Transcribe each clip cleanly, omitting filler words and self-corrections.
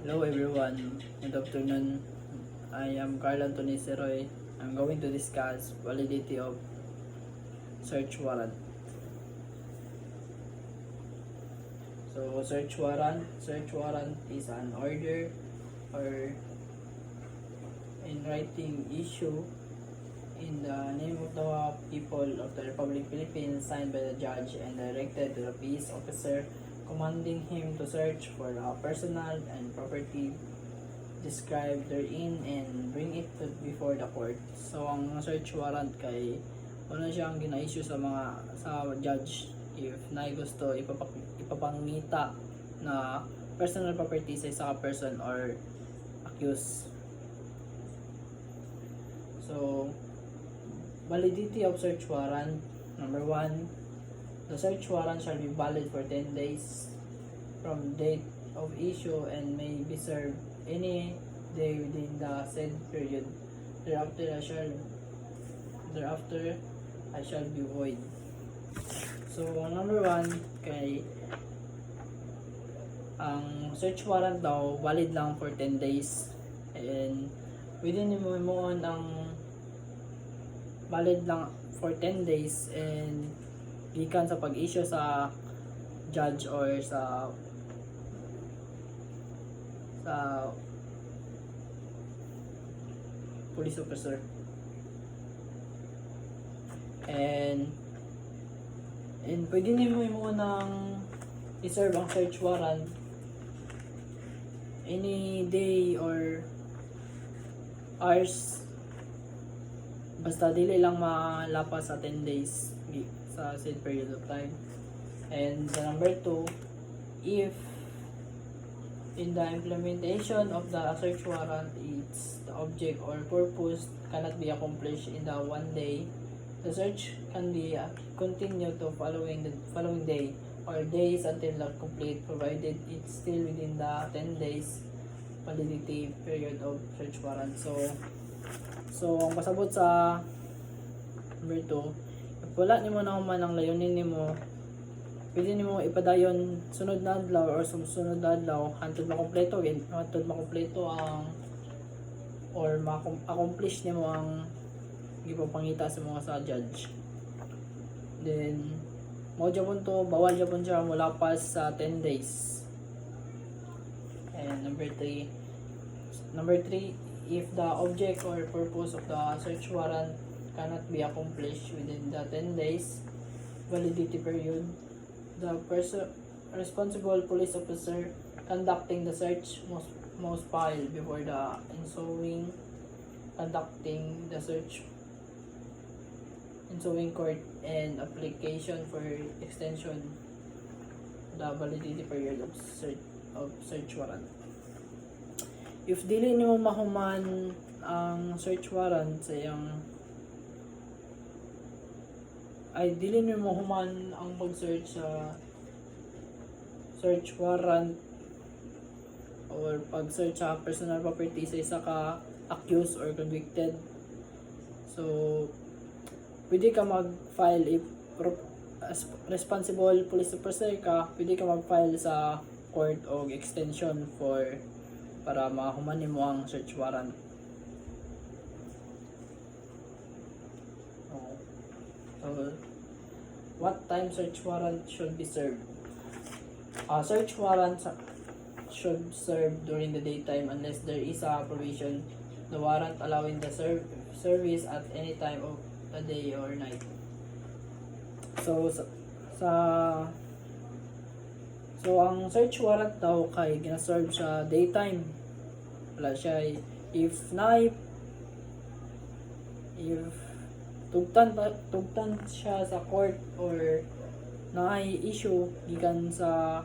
Hello everyone, good afternoon. I am Carl Anthony Seroy. I'm going to discuss validity of search warrant. So search warrant is an order or in writing issue in the name of the people of the Republic Philippines signed by the judge and directed to the peace officer commanding him to search for personal and property described therein and bring it before the court. So ang search warrant kay ano siyang gina-issue sa judge if na gusto ipapangita na personal property sa isa ka person or accused. So validity of search warrant. Number 1, the search warrant shall be valid for 10 days from date of issue and may be served any day within the said period. Thereafter I shall be void. So number 1 kay ang search warrant daw valid lang for 10 days and within mo ang valid lang for 10 days and gikan sa pag-issue sa judge or sa police officer. And pwede niyo mo nang i-serve ang search warrant any day or hours basta dili lang malapas sa 10 days sa said period of time. And the number 2, if in the implementation of the search warrant its the object or purpose cannot be accomplished in the one day, the search can be continued to the following day or days until the complete, provided it's still within the 10 days validity period of search warrant. So ang pasabot sa number 2, if wala nimo na man ang layunin nimo, pwede nimo ipadayon sunod na adlaw or susunod na adlaw hantod makompleto ang or ma-accomplish nimo ang gipapangita sa mga sa judge. Then mo japon to bawal japon siya mulapas sa 10 days. And number 3, if the object or purpose of the search warrant cannot be accomplished within the 10 days validity period, the responsible police officer conducting the search must file before the ensuing court and application for extension the validity period of search warrant. If dili nimo mahuman ang search warrant sa dili nimo mahuman ang pag-search sa search warrant or pag-search sa personal property sa isa ka accused or convicted, so pwede ka mag-file if responsible police officer ka, pwede ka mag-file sa court og extension para mahuman nimo ang search warrant. So what time search warrant should be served? Search warrant should serve during the daytime unless there is a provision the warrant allowing the service at any time of the day or night. So ang search warrant daw kay gina-serve sa daytime. Wala siya if tugtan siya sa court or na-issue gikan sa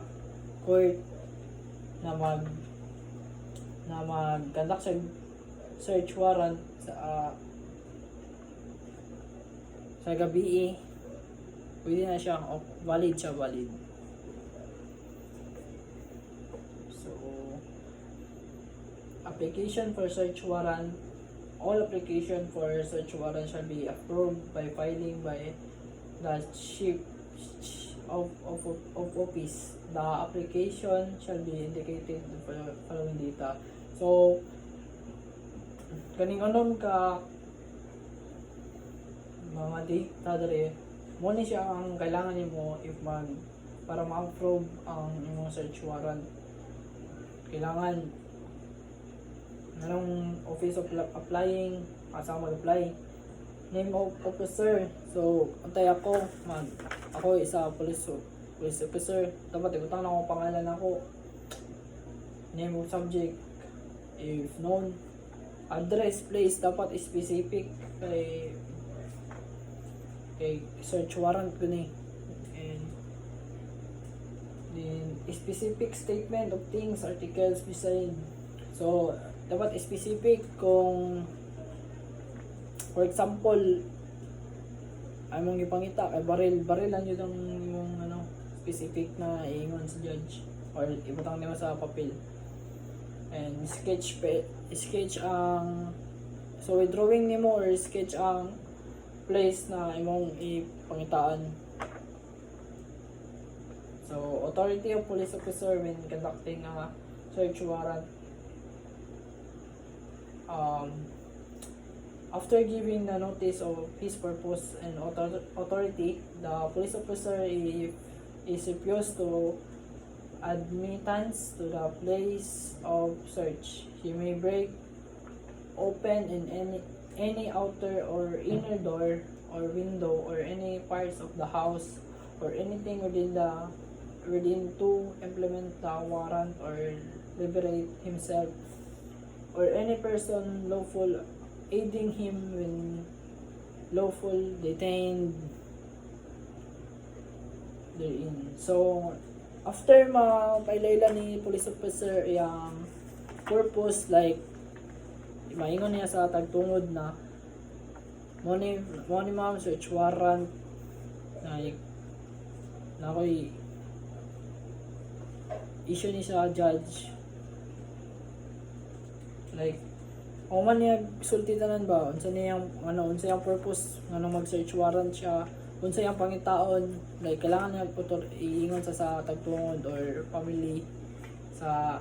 court na mag-conduct sa search warrant sa gabi, pwede na siya valid. So application for search warrant, all application for search warrant shall be approved by filing by the chief of office the application shall be indicated the following data. So kaning anon ka mga data dere mo ni siya ang kailangan nimo if para ma-approve ang imong search warrant. Kailangan anong office of applying, asa mag-apply, name of officer. So antay ako isa police officer, dapat ibutang na akong pangalan ako, name of subject if known, address, place dapat specific kay search warrant ko ni, and then specific statement of things, articles beside. So dapat specific kung for example among ipangita kay barilan yun ang yung specific na iingon sa judge or ibutang nimo sa papel. And sketch ang so withdrawing nimo or sketch ang place na imong ipangitaan. So authority of police officer when conducting a search warrant. After giving the notice of his purpose and authority, the police officer is refused to admittance to the place of search. He may break open in any outer or inner door or window or any parts of the house or anything within to implement the warrant or liberate himself or any person lawful aiding him when lawful detained therein. So after mapailayla ni police officer yung purpose, like maingon niya sa tagtungod na mo ni ma'am search warrant na ko'y issue ni sa judge, like o man niya sulti tanan ba unsa niyang purpose ngano mag-search warrant siya, unsa yang pangitaon, like kailangan niya iingon sa tagtungod or family sa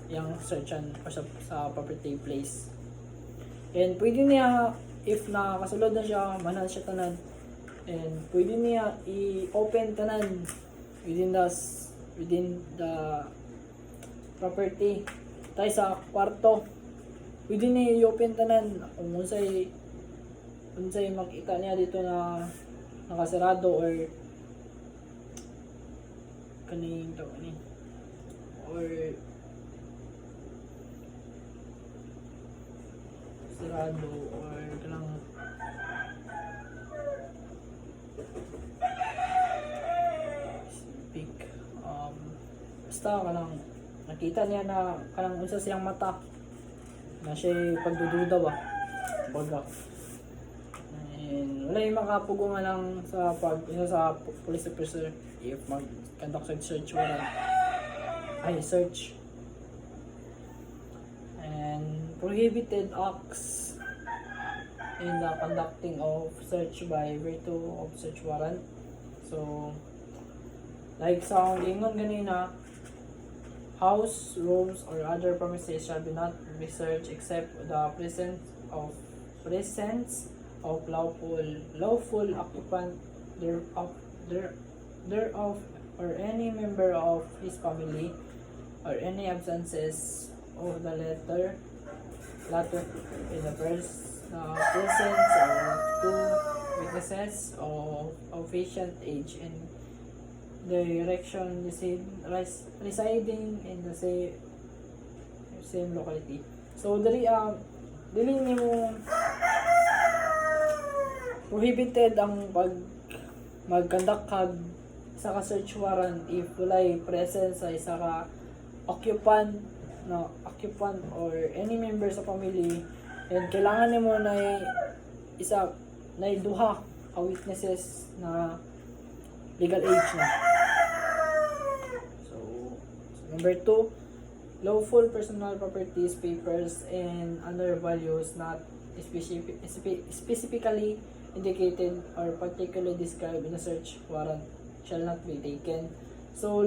yang searchan or sa property place. And pwede niya, if nakasulod na siya, manan siya tanan, and pwede niya i-open tanan within the property. Tayo sa kwarto, pwede niya i-open tanan kung unsay makita niya dito na nakasarado or or sarado or kanang speak basta kanang nakita niya na kanang unsa siyang mata na siya pagdududa ba baga, and wala yung makapugo nga lang sa police officer if mag-conduct search warrant search. And prohibited acts in the conducting of search by virtue of search warrant. So like sa ingon ganina, house, rooms, or other premises shall be not be searched except the presence of lawful occupant thereof or any member of his family, or any absences of the latter in the presence of two witnesses of sufficient age and direction residing in the same locality. So dili nimo prohibited ang mag-conduct sa search warrant if walay presence sa isa ka occupant or any member sa family, and kailangan nimo na duha ka witnesses na legal age na. So number 2, lawful personal properties, papers, and other values not specifically indicated or particularly described in a search warrant shall not be taken. So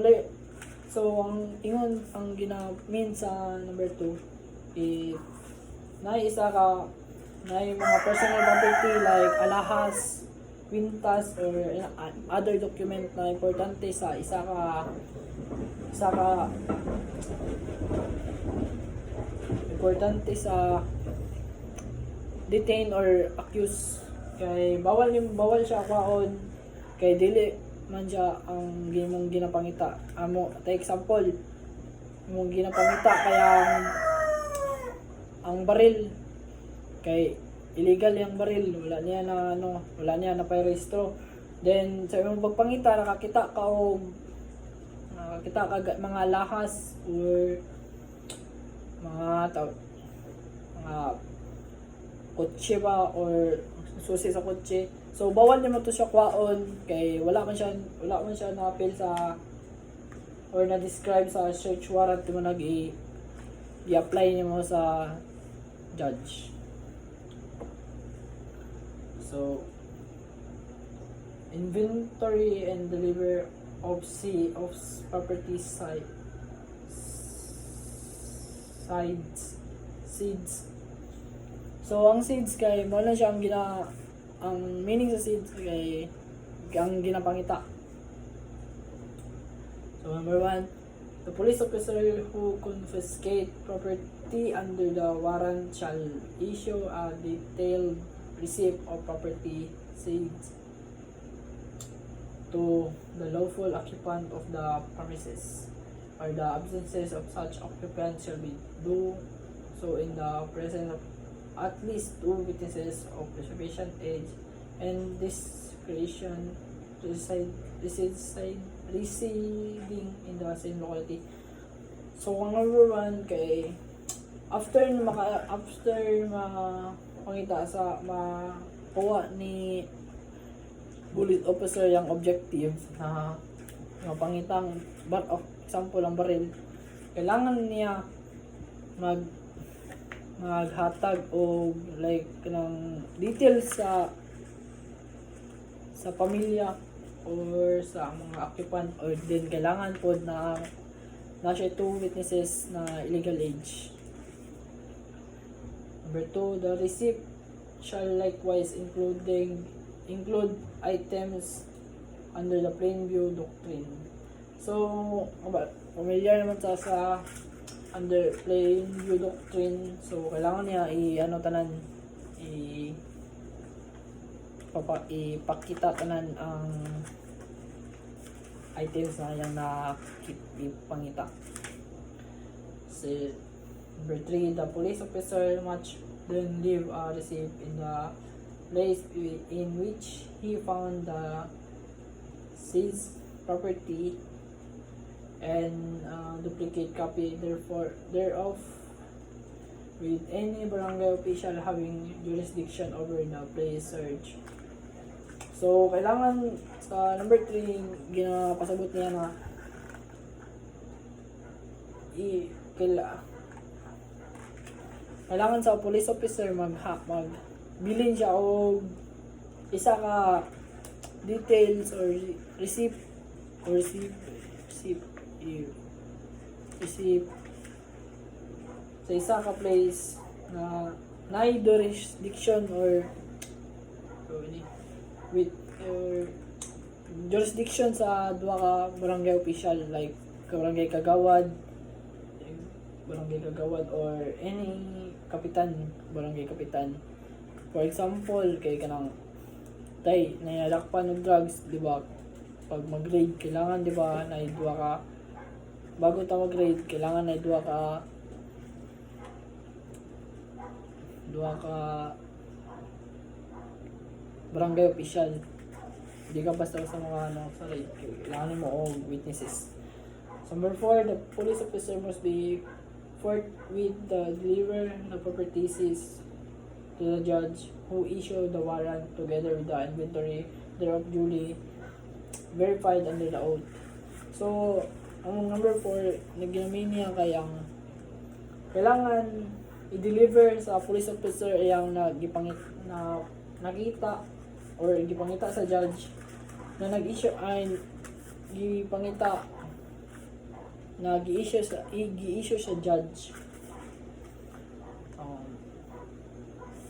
So, ang ingon, ang ginamin sa number 2, if isa ka, mga personal property like alahas, kwintas, or other document na importante sa isa ka importante sa detain or accused, kay bawal siya kwaon, kay dili man siya ang mong ginapangita amo. Ta example, mong ginapangita kaya ang baril kay illegal yung baril, wala niya na pa-rehistro. Then sa imong pagpangita nakakita ka mga lahas or mga kotse ba or susi sa kotse. So bawal naman to siya kwaon, kay wala man siya na-appeal sa or na-describe sa search warrant mo i-apply niyo sa judge. So inventory and deliver of property seeds. So ang seeds kay mo na siya ang meaning sa seeds kay ang ginapangita. So number 1, the police officer who confiscate property under the warrant shall issue a detailed receipt of property seized to the lawful occupant of the premises, or the absences of such occupant shall be do so in the presence of at least 2 witnesses of sufficient age and discretion residing in the same locality. So ang number 1 kay after makita sa makuha ni police officer yung objective na mapangitang example ang baril, kailangan niya maghatag o like ng details sa pamilya or sa mga occupant, or din kailangan po na siya 2 witnesses na illegal age. Number 2, the receipt shall likewise include items under the plain view doctrine. So familiar naman sa under plain view doctrine. So kailangan niya ipakita tanan ang items na yang ipangita. So number 3, the police officer must then leave a receipt in the place in which he found the seized property and duplicate copy thereof with any barangay official having jurisdiction over the place search. So kailangan sa number 3 ginapasabot niya na kailangan sa police officer magbilin siya o isa ka details or receipt sa isa ka place na jurisdiction or with jurisdiction sa duha ka barangay official like barangay kagawad or any barangay kapitan. For example, kay kanang nayalakpan ng drugs, di ba? Pag mag-raid, kailangan, di ba, na duha ka bago ta mag-raid, kailangan na duha ka barangay official. Hindi ka basta sa mga sa raid, kailangan mo witnesses. Number 4, the police officer must be forthwith deliver the property seized to the judge who issued the warrant together with the inventory thereof duly verified under the oath. So, ang number 4, naginamin niya kayang kailangan i-deliver sa police officer yung nakita or gipangita sa judge na nag-issue ay gipangita gi-issue sa judge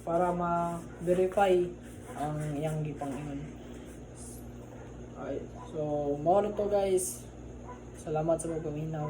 para ma-verify ang iyang gipang ingon. Okay. So, mao na to guys. Salamat sa pagpaminaw.